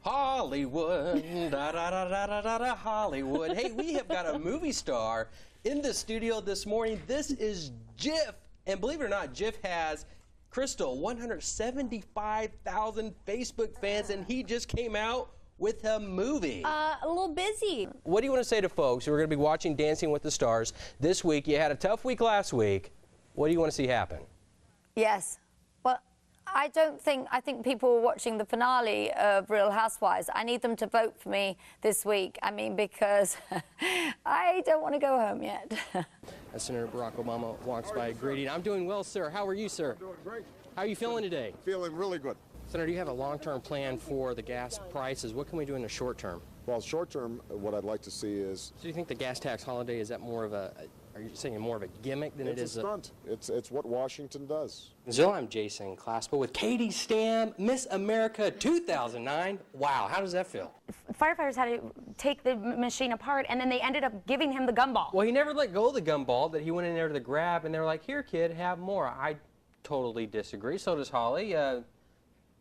Hollywood, da da da da da da da Hollywood. Hey, we have got a movie star in the studio this morning. This is Jif, and believe it or not, Jif has Crystal 175,000 Facebook fans, and he just came out with a movie. A little busy. What do you want to say to folks who are going to be watching Dancing with the Stars this week? You had a tough week last week. What do you want to see happen? Yes. Well, I think people are watching the finale of Real Housewives. I need them to vote for me this week. I mean, because I don't want to go home yet. As Senator Barack Obama walks by greeting. I'm doing well, sir. How are you, sir? I'm doing great. How are you feeling today? Feeling really good. Senator, do you have a long-term plan for the gas prices? What can we do in the short term? Well, short term, what I'd like to see is... So do you think the gas tax holiday, is that more of a, are you saying more of a gimmick than it is a stunt. It's what Washington does. So I'm Jason Claspell with Katie Stam, Miss America 2009. Wow, how does that feel? Firefighters had to take the machine apart, and then they ended up giving him the gumball. Well, he never let go of the gumball, that he went in there to the grab, and they were like, here, kid, have more. I totally disagree. So does Holly.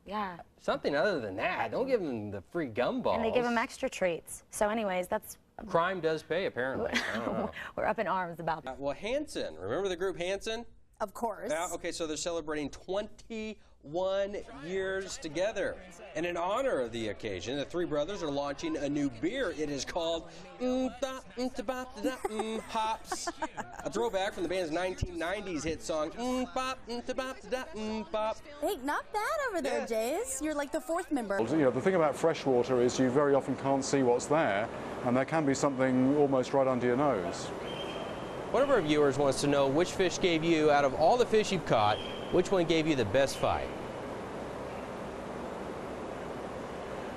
Yeah. Something other than that. Don't give him the free gumballs. And they give him extra treats. So anyways, that's... Crime does pay, apparently. I don't know. We're up in arms about that. Well, Hanson. Remember the group Hanson? Of course. Okay, so they're celebrating 21 years together. And in honor of the occasion, the three brothers are launching a new beer. It is called Hops. A throwback from the band's 1990s hit song, Pop. Hey, not bad over there, Jays. You're like the fourth member. You know, the thing about freshwater is you very often can't see what's there, and there can be something almost right under your nose. One of our viewers wants to know which fish gave you, out of all the fish you've caught, which one gave you the best fight?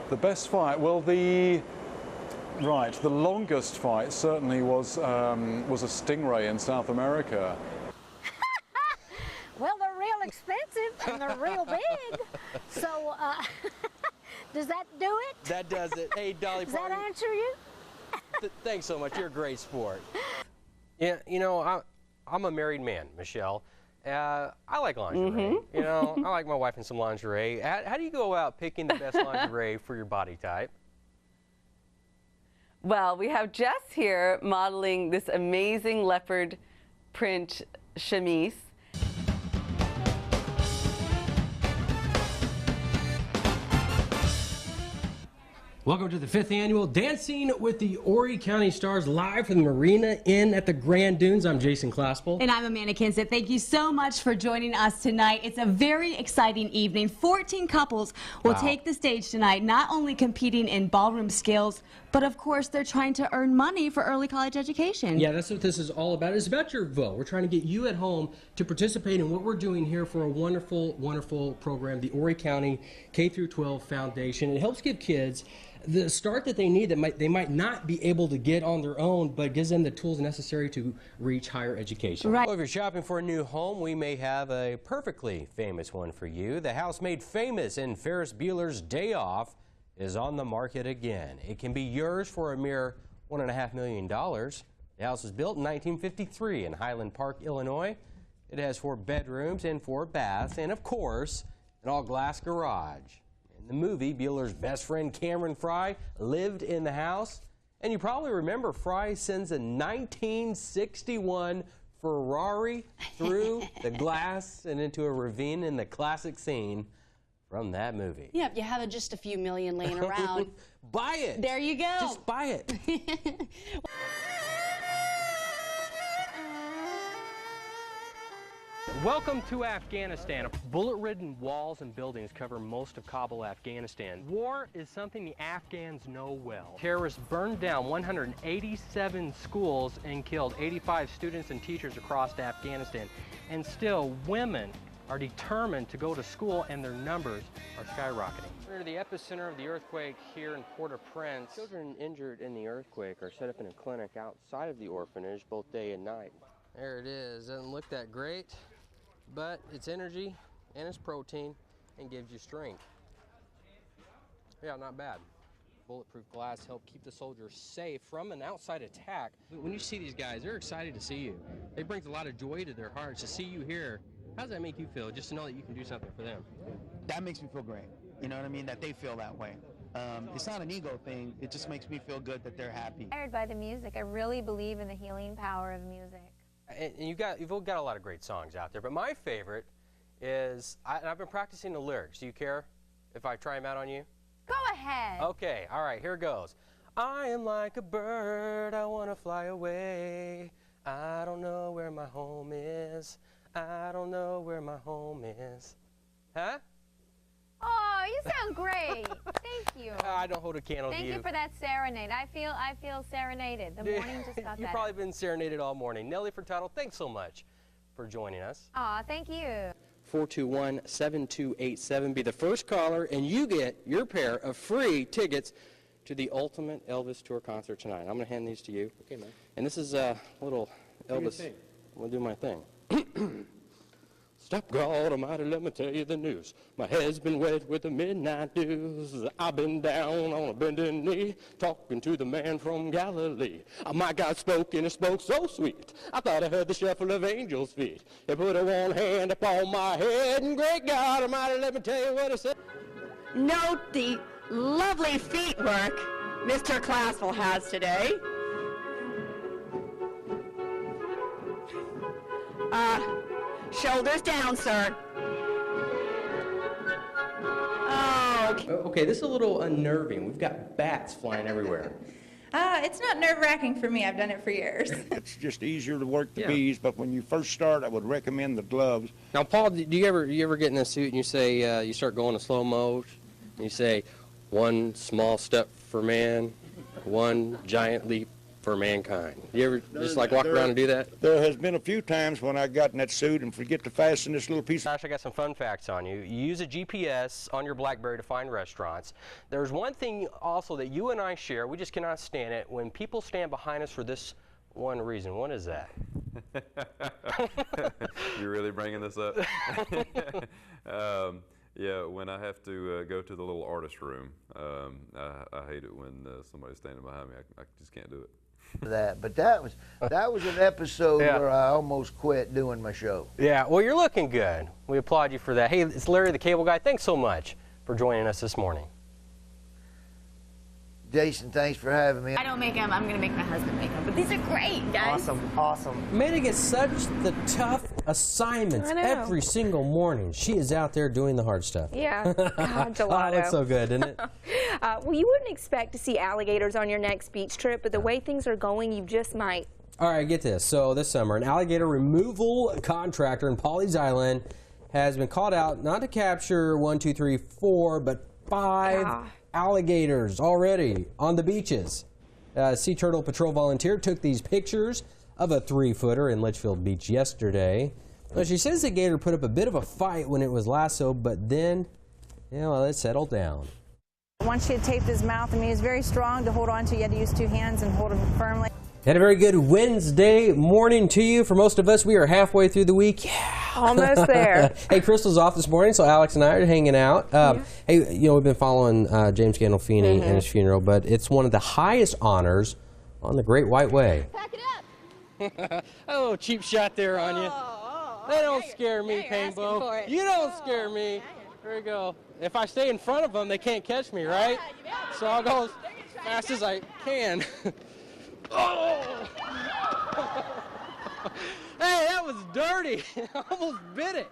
The best fight? Well, the longest fight certainly was a stingray in South America. Well, they're real expensive and they're real big. So, does that do it? That does it. Hey, Dolly Does Parton. that answer you? Thanks so much. You're a great sport. Yeah, you know, I'm a married man, Michelle. I like lingerie. You know, I like my wife in some lingerie. How do you go about picking the best lingerie for your body type? Well, we have Jess here modeling this amazing leopard print chemise. Welcome to the 5th annual Dancing with the Horry County Stars, live from the Marina Inn at the Grand Dunes. I'm Jason Claspell. And I'm Amanda Kinsett. Thank you so much for joining us tonight. It's a very exciting evening. 14 couples will take the stage tonight, not only competing in ballroom skills, but of course they're trying to earn money for early college education. Yeah, that's what this is all about. It's about your vote. We're trying to get you at home to participate in what we're doing here for a wonderful, wonderful program, the Horry County K-12 Foundation. It helps give kids the start that they need that they might not be able to get on their own, but gives them the tools necessary to reach higher education. Right. Well, if you're shopping for a new home, we may have a perfectly famous one for you. The house made famous in Ferris Bueller's Day Off is on the market again. It can be yours for a mere $1.5 million. The house was built in 1953 in Highland Park, Illinois. It has 4 bedrooms and 4 baths, and of course, an all-glass garage. In the movie, Bueller's best friend Cameron Fry lived in the house. And you probably remember Fry sends a 1961 Ferrari through the glass and into a ravine in the classic scene from that movie. Yeah, if you have just a few million laying around. Buy it. There you go. Just buy it. Welcome to Afghanistan. Bullet-ridden walls and buildings cover most of Kabul, Afghanistan. War is something the Afghans know well. Terrorists burned down 187 schools and killed 85 students and teachers across Afghanistan. And still, women are determined to go to school, and their numbers are skyrocketing. We're the epicenter of the earthquake here in Port-au-Prince. Children injured in the earthquake are set up in a clinic outside of the orphanage both day and night. There it is. Doesn't look that great, but it's energy and it's protein and gives you strength. Yeah, not bad. Bulletproof glass help keep the soldiers safe from an outside attack. When you see these guys, they're excited to see you. It brings a lot of joy to their hearts to see you here. How does that make you feel, just to know that you can do something for them? That makes me feel great. You know what I mean? That they feel that way. It's not an ego thing. It just makes me feel good that they're happy. Inspired by the music. I really believe in the healing power of music. And you've got a lot of great songs out there, but my favorite is, I've been practicing the lyrics. Do you care if I try them out on you? Go ahead. Okay, all right, here goes. I am like a bird, I want to fly away. I don't know where my home is. I don't know where my home is. Huh? Oh, you sound great. Thank you. I don't hold a candle to you. Thank you for that serenade. I feel serenaded. The morning just got better. You've probably been serenaded all morning. Nellie Furtado, thanks so much for joining us. Aw, thank you. 421-7287. Be the first caller, and you get your pair of free tickets to the Ultimate Elvis Tour concert tonight. I'm going to hand these to you. Okay, man. And this is a little Elvis. I'm going to do my thing. Stop, God Almighty, let me tell you the news. My head's been wet with the midnight dews. I've been down on a bending knee, talking to the man from Galilee. My God spoke, and he spoke so sweet. I thought I heard the shuffle of angels' feet. He put a one hand upon my head, and great God Almighty, let me tell you what he said. Note the lovely feet work Mr. Claspell has today. Shoulders down, sir. Oh. Okay, this is a little unnerving. We've got bats flying everywhere. It's not nerve-wracking for me. I've done it for years. It's just easier to work the bees, but when you first start, I would recommend the gloves. Now, Paul, do you ever get in a suit and you say, you start going to slow mo, and you say, one small step for man, one giant leap for mankind. You ever just like walk around and do that? There has been a few times when I got in that suit and forget to fasten this little piece. Josh, I got some fun facts on you. You use a GPS on your BlackBerry to find restaurants. There's one thing also that you and I share. We just cannot stand it when people stand behind us for this one reason. What is that? You're really bringing this up? Yeah, when I have to go to the little artist room, I hate it when somebody's standing behind me. I just can't do it. But that was an episode where I almost quit doing my show. Yeah, well, you're looking good. We applaud you for that. Hey, it's Larry the Cable Guy. Thanks so much for joining us this morning. Jason, thanks for having me. I don't make them. I'm going to make my husband make them. But these are great, guys. Awesome. Manny gets such the tough assignments every single morning. She is out there doing the hard stuff. Yeah. God, gelato. Oh, that's so good, isn't it? Well, you wouldn't expect to see alligators on your next beach trip, but the way things are going, you just might. All right, get this. So this summer, an alligator removal contractor in Pawleys Island has been called out not to capture 1, 2, 3, 4, but 5 alligators already on the beaches. Sea Turtle Patrol volunteer took these pictures of a 3-footer in Litchfield Beach yesterday. Well, she says the gator put up a bit of a fight when it was lassoed, but then, it settled down. Once she had taped his mouth, he was very strong to hold on to. You had to use 2 hands and hold him firmly. And a very good Wednesday morning to you. For most of us, we are halfway through the week. Almost there. Hey, Crystal's off this morning, so Alex and I are hanging out. Hey, we've been following James Gandolfini and his funeral, but it's one of the highest honors on the Great White Way. Pack it up. A little cheap shot there on you. They don't scare me, Painbow. You don't scare me. There you go. If I stay in front of them, they can't catch me, right? So I'll go as fast as I can. Oh! Hey, that was dirty. I almost bit it.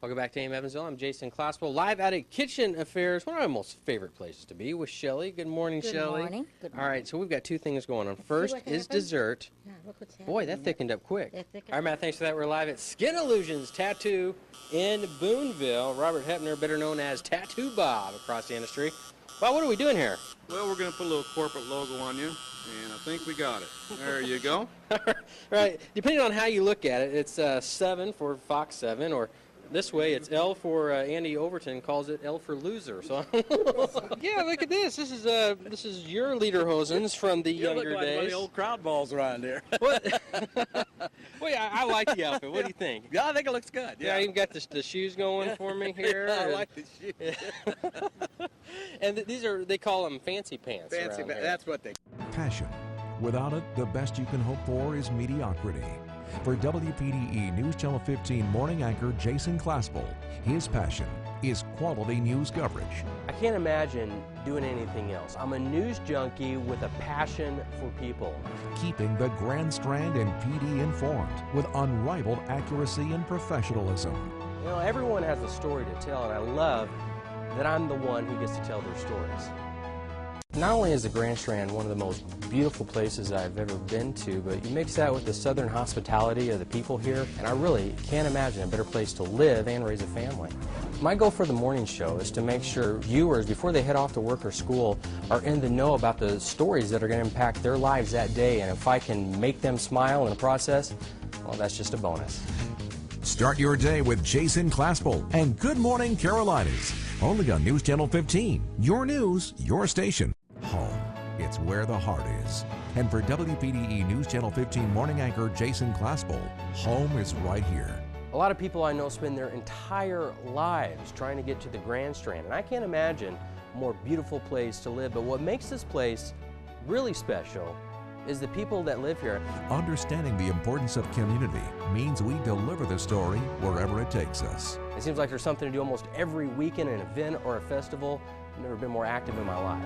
Welcome back to AM Evansville. I'm Jason Claspell, live out at Kitchen Affairs, one of my most favorite places to be, with Shelly. Good morning, Shelly. Good morning. All right, so we've got 2 things going on. First is dessert. Yeah, look what's happening. Boy, that thickened up quick. All right, Matt, thanks for that. We're live at Skin Illusions Tattoo in Boonville. Robert Hepner, better known as Tattoo Bob, across the industry. Bob, what are we doing here? Well, we're going to put a little corporate logo on you, and I think we got it. There you go. Right. Depending on how you look at it, it's 7 for Fox 7, or this way, it's L for Andy Overton calls it L for loser. So yeah, look at this. This is your lederhosens from the younger look like days. one of the old crowd balls around there. What? Well, yeah, I like the outfit. What do you think? Yeah, I think it looks good. Yeah, I even got the shoes going for me here. Yeah, I like the shoes. And they call them fancy pants. Fancy pants. That's what they. Passion. Without it, the best you can hope for is mediocrity. For WPDE News Channel 15 morning anchor Jason Claspell, his passion is quality news coverage. I can't imagine doing anything else. I'm a news junkie with a passion for people. Keeping the Grand Strand and PD informed with unrivaled accuracy and professionalism. You know, everyone has a story to tell, and I love that I'm the one who gets to tell their stories. Not only is the Grand Strand one of the most beautiful places I've ever been to, but you mix that with the southern hospitality of the people here, and I really can't imagine a better place to live and raise a family. My goal for the morning show is to make sure viewers, before they head off to work or school, are in the know about the stories that are going to impact their lives that day, and if I can make them smile in the process, well, that's just a bonus. Start your day with Jason Claspell and Good Morning Carolinas, only on News Channel 15. Your news, your station. Home, it's where the heart is. And for WPDE News Channel 15 morning anchor Jason Claspell, home is right here. A lot of people I know spend their entire lives trying to get to the Grand Strand, and I can't imagine a more beautiful place to live, but what makes this place really special is the people that live here. Understanding the importance of community means we deliver the story wherever it takes us. It seems like there's something to do almost every weekend, an event or a festival. I've never been more active in my life.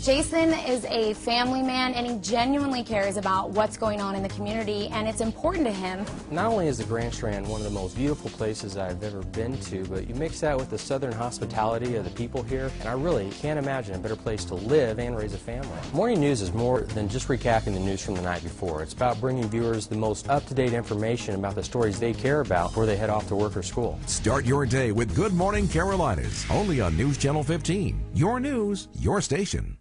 Jason is a family man, and he genuinely cares about what's going on in the community, and it's important to him. Not only is the Grand Strand one of the most beautiful places I've ever been to, but you mix that with the southern hospitality of the people here, and I really can't imagine a better place to live and raise a family. Morning news is more than just recapping the news from the night before. It's about bringing viewers the most up-to-date information about the stories they care about before they head off to work or school. Start your day with Good Morning Carolinas, only on News Channel 15. Your news, your station.